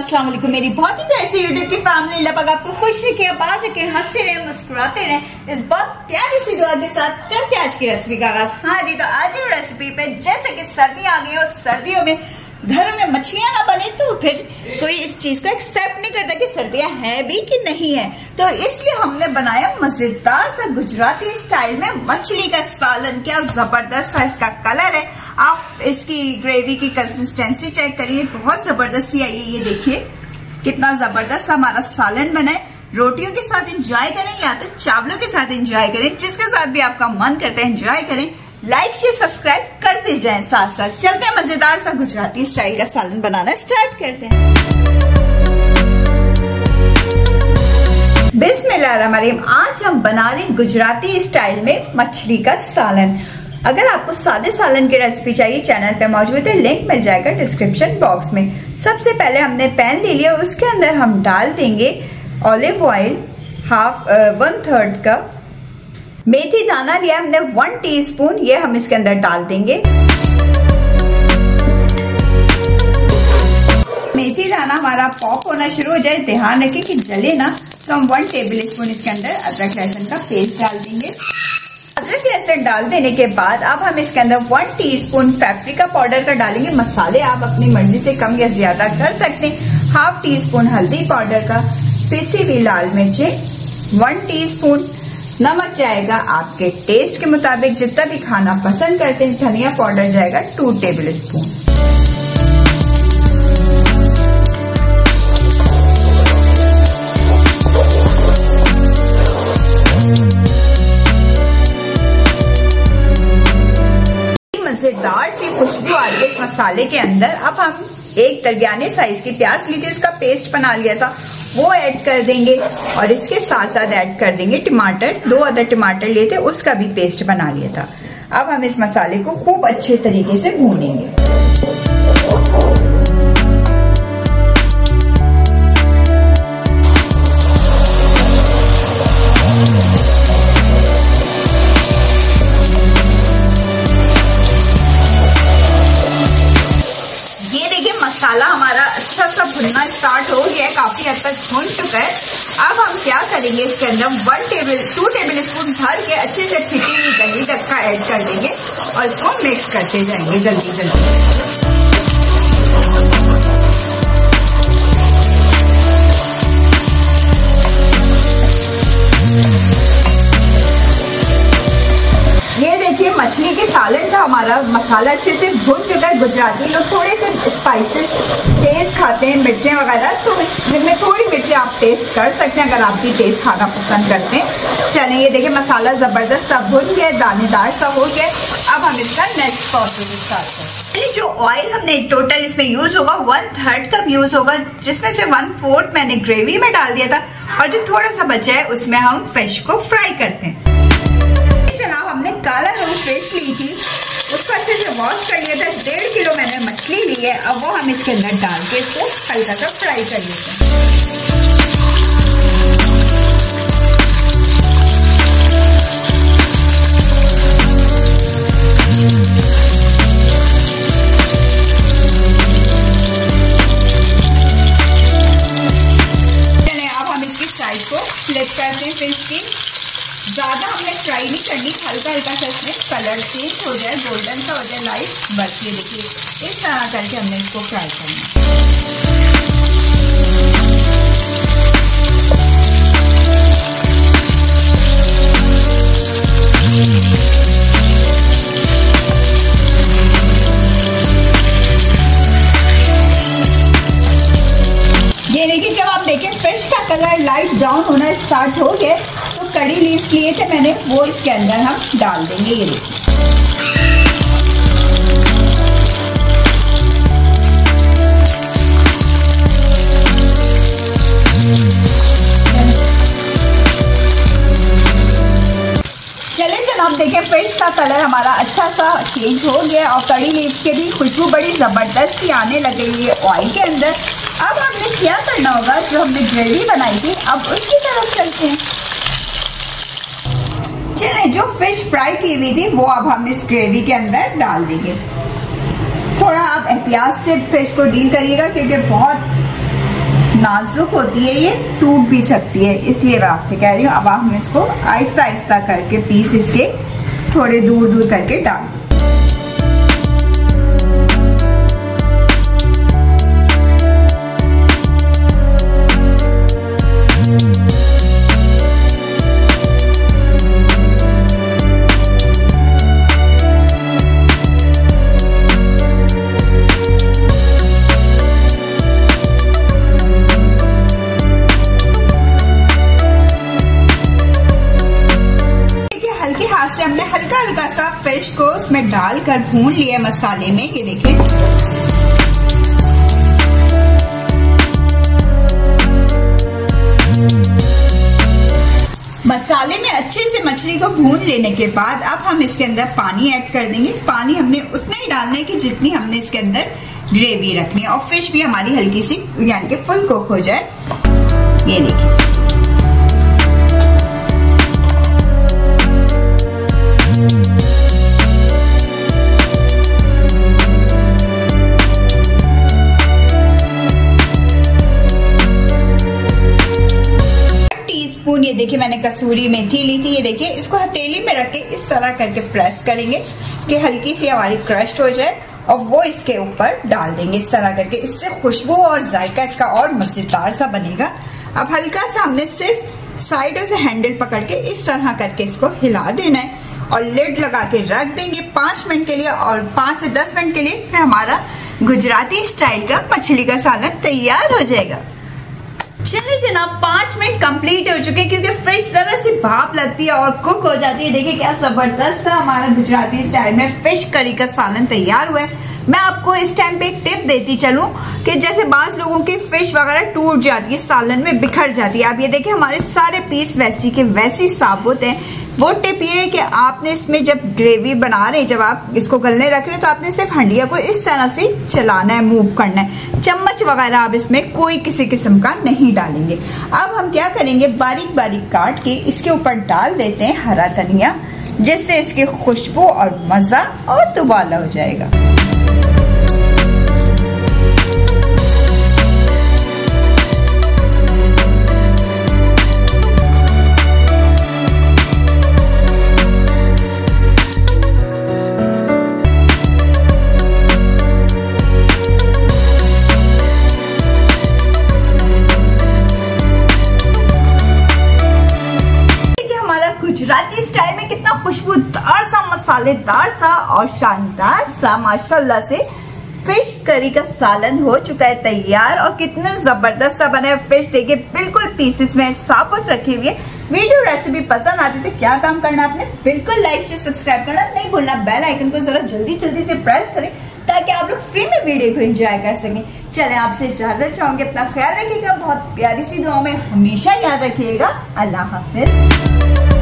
अस्सलाम वालेकुम मेरी बहुत ही प्यारी सी यूट्यूब की फैमिली। अल्लाह पाक आपको खुश रखे, आबाद रखे, हंसते रहे, मुस्कुराते रहे। इस बहुत प्यारी सी दुआ के साथ करते आज की रेसिपी का आगाज। हाँ जी, तो आज की रेसिपी पे जैसे कि सर्दियां आ गई और सर्दियों में घर में मछलियां ना बने तो फिर कोई इस चीज को एक्सेप्ट नहीं करता कि सर्दियां हैं भी कि नहीं है। तो इसलिए हमने बनाया मजेदार सा गुजराती स्टाइल में मछली का सालन। क्या जबरदस्त सा इसका कलर है, आप इसकी ग्रेवी की कंसिस्टेंसी चेक करिए, बहुत जबरदस्त सी आई है। ये देखिए कितना जबरदस्त हमारा सालन बना है। रोटियों के साथ एंजॉय करें या तो चावलों के साथ एंजॉय करें, जिसके साथ भी आपका मन करता है एंजॉय करें। लाइक शेयर सब्सक्राइब करते जाएं, साथ साथ चलते हैं मजेदार सा गुजराती स्टाइल का सालन बनाना स्टार्ट करते हैं। बिस्मिल्लाहिर्रहमानिर्रहीम। आज हम बना रहे गुजराती स्टाइल में मछली का सालन। अगर आपको सादे सालन की रेसिपी चाहिए चैनल पे मौजूद है, लिंक मिल जाएगा डिस्क्रिप्शन बॉक्स में। सबसे पहले हमने पैन ले लिया, उसके अंदर हम डाल देंगे ऑलिव ऑयल 1/3 कप। मेथी दाना लिया हमने 1 टीस्पून, ये हम इसके अंदर डाल देंगे। मेथी दाना हमारा पॉप होना शुरू हो जाए, ध्यान रखें कि जले ना, तो हम 1 टेबल स्पून इसके अंदर अदरक लहसुन का पेस्ट डाल देंगे। अदरक लहसुन डाल देने के बाद अब हम इसके अंदर 1 टीस्पून पेपरिका पाउडर का डालेंगे। मसाले आप अपनी मर्जी से कम या ज्यादा कर सकते हैं। 1/2 टीस्पून हल्दी पाउडर का, पिसी हुई लाल मिर्चें 1 टीस्पून, नमक जाएगा आपके टेस्ट के मुताबिक, जितना भी खाना पसंद करते हैं। धनिया पाउडर जाएगा 2 टेबल स्पून। मजेदार सी खुशबू आ रही है इस मसाले के अंदर। अब हम एक दरमियाने साइज की प्याज ली थी, उसका पेस्ट बना लिया था, वो ऐड कर देंगे। और इसके साथ साथ ऐड कर देंगे टमाटर, 2 अदर टमाटर लिए थे, उसका भी पेस्ट बना लिया था। अब हम इस मसाले को खूब अच्छे तरीके से भूनेंगे। मसाला हमारा अच्छा सा भुनना स्टार्ट हो गया है, काफी हद तक भुन चुका है। अब हम क्या करेंगे, इसके अंदर 2 टेबल स्पून भर के अच्छे से फिटी हुई दही का ऐड कर देंगे और इसको मिक्स करते जाएंगे जल्दी जल्दी। ये देखिए मछली के सालन का हमारा मसाला अच्छे से भुन चुका है। गुजराती लोग थोड़े से स्पाइसेस तेज खाते हैं, मिर्चें वगैरह, तो इसमें थोड़ी मिर्चें आप टेस्ट कर सकते हैं अगर आप भी तेज खाना पसंद करते हैं। चलें, ये देखिए मसाला जबरदस्त सा भुन गया, दानेदार सा हो गया। अब हम इसका नेक्स्ट प्रोसेस स्टार्ट करें। जो ऑयल हमने टोटल इसमें यूज होगा 1/3 कप यूज होगा, जिसमें से 1/4 मैंने ग्रेवी में डाल दिया था और जो थोड़ा सा बचा है उसमें हम फिश को फ्राई करते हैं। जनाब हमने काला रोहू फिश ली थी, उसको अच्छे से वॉश कर लिया था। 1.5 किलो मैंने मछली ली है। अब वो हम इसके अंदर डाल के इसको हल्का सा फ्राई कर लेते हैं। अब हम इसकी साइड को फ्लिप करते हैं। फिश की ज्यादा हमने फ्राई नहीं करनी, हल्का हल्का सा इसमें कलर चेंज हो जाए, गोल्डन सा हो जाए लाइट, बस ये देखिए इस तरह करके हमने इसको फ्राई करना। ये देखिए जब आप देखें फिश का कलर लाइट ब्राउन होना स्टार्ट हो गया, तो कड़ी लीव्स लिए थे मैंने, वो इसके अंदर हम डाल देंगे। ये देखिए चले जनाब, देखें फिश का कलर हमारा अच्छा सा चेंज हो गया और कड़ी लीव्स के भी खुशबू बड़ी जबरदस्त सी आने लग गई है ऑयल के अंदर। अब हमने क्या करना होगा, जो हमने ग्रेवी बनाई थी अब उसकी तरफ चलते हैं। चले, जो फिश फ्राई की हुई थी वो अब हम इस ग्रेवी के अंदर डाल देंगे। थोड़ा आप एहतियात से फिश को डील करिएगा क्योंकि बहुत नाजुक होती है, ये टूट भी सकती है, इसलिए मैं आपसे कह रही हूँ। अब हम इसको आहिस्ता आहिस्ता करके पीस इसके थोड़े दूर दूर करके डाल। हमने हल्का हल्का सा फिश को उसमें डालकर भून लिया मसाले में। ये देखिए मसाले में अच्छे से मछली को भून लेने के बाद अब हम इसके अंदर पानी ऐड कर देंगे। पानी हमने उतना ही डालना है कि जितनी हमने इसके अंदर ग्रेवी रखनी है, और फिश भी हमारी हल्की सी यानी कि फुल कुक हो जाए। ये देखिए टीस्पून ये देखिए मैंने कसूरी मेथी ली थी। ये देखिए इसको हथेली में रख के इस तरह करके प्रेस करेंगे कि हल्की सी हमारी क्रश्ड हो जाए, और वो इसके ऊपर डाल देंगे इस तरह करके। इससे खुशबू और जायका इसका और मजेदार सा बनेगा। अब हल्का सा हमने सिर्फ साइडों से हैंडल पकड़ के इस तरह करके इसको हिला देना है और लिड लगा के रख देंगे 5 मिनट के लिए, और 5 से 10 मिनट के लिए फिर हमारा गुजराती स्टाइल का मछली का सालन तैयार हो जाएगा। चलिए जनाब 5 मिनट कंप्लीट हो चुके, क्योंकि फिश जरा सी भाप लगती है और कुक हो जाती है। देखिए क्या जबरदस्त सा हमारा गुजराती स्टाइल में फिश करी का सालन तैयार हुआ है। मैं आपको इस टाइम पे एक टिप देती चलूं कि जैसे बाज लोगों की फिश वगैरह टूट जाती है, सालन में बिखर जाती है। आप ये देखिए हमारे सारे पीस वैसी के वैसी साबुत हैं। वो टिप ये है कि आपने इसमें जब ग्रेवी बना रहे, जब आप इसको गलने रख रहे हैं, तो आपने सिर्फ हंडिया को इस तरह से चलाना है, मूव करना है। चम्मच वगैरह आप इसमें कोई किसी किस्म का नहीं डालेंगे। अब हम क्या करेंगे, बारीक बारीक काट के इसके ऊपर डाल देते हैं हरा धनिया, जिससे इसकी खुशबू और मजा और दुबाला हो जाएगा। गुजराती स्टाइल में कितना खुशबूदार सा, मसालेदार सा और शानदार सा माशाल्लाह से फिश करी का सालन हो चुका है तैयार। और कितना जबरदस्त सा बना है फिश। देखिए बिल्कुल पीसेस में साबुत रखी हुई है। वीडियो रेसिपी पसंद आती तो क्या काम करना, आपने बिल्कुल लाइक शेयर सब्सक्राइब करना नहीं भूलना। बेल आइकन को जरा जल्दी जल्दी से प्रेस करें ताकि आप लोग फ्री में वीडियो को एंजॉय कर सकें। चलें आपसे इजाजत चाहूंगी, अपना ख्याल रखिएगा, बहुत प्यारी सी दुआ में हमेशा याद रखिएगा। अल्लाह हाफिज।